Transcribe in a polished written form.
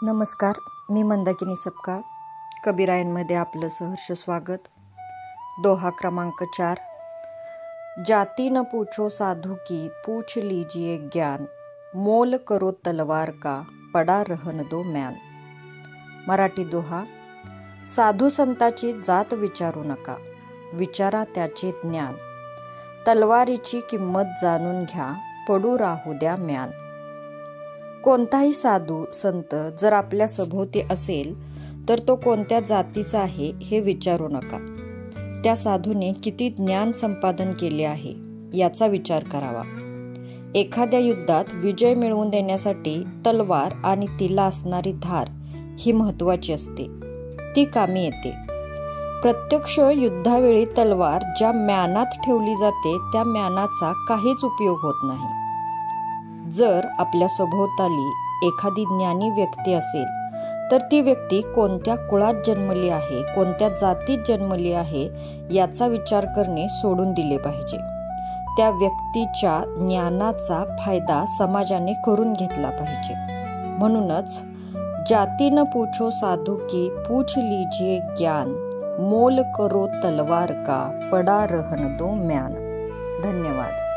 नमस्कार, मी मंदाकिनी सपकाळ. कबीरायनमध्ये आपलं सहर्ष स्वागत. दोहा क्रमांक 4. जाती न पूछो साधू की, पूछ लीजिए ज्ञान. मोल करो तलवार का, पडा रहन दो म्यान. मराठी दोहा. साधू संताची जात विचारू नका, विचारा त्याचे ज्ञान. तलवारीची किंमत जाणून घ्या, पडू राहू द्या म्यान. कोणताही साधू संत जर आपल्या सभोवती असेल तर तो कोणत्या जातीचा आहे हे विचारू नका. त्या साधूने किती ज्ञान संपादन केले आहे याचा विचार करावा. एखाद्या युद्धात विजय मिळवून देण्यासाठी तलवार आणि तिला असणारी धार ही महत्वाची असते. ती कामी येते. प्रत्यक्ष युद्धावेळी तलवार ज्या म्यानात ठेवली जाते त्या म्यानाचा काहीच उपयोग होत नाही. जर आपल्या सभोवताली एखादी ज्ञानी व्यक्ती असेल तर ती व्यक्ती कोणत्या कुळात जन्मली आहे, कोणत्या जातीत जन्मली आहे याचा विचार करणे सोडून दिले पाहिजे. त्या व्यक्तीच्या ज्ञानाचा फायदा समाजाने करून घेतला पाहिजे. म्हणूनच जाती न पूछो साधू की, पूछ लीजिए ज्ञान. मोल करो तलवार का, पडा रहन दो म्यान. धन्यवाद.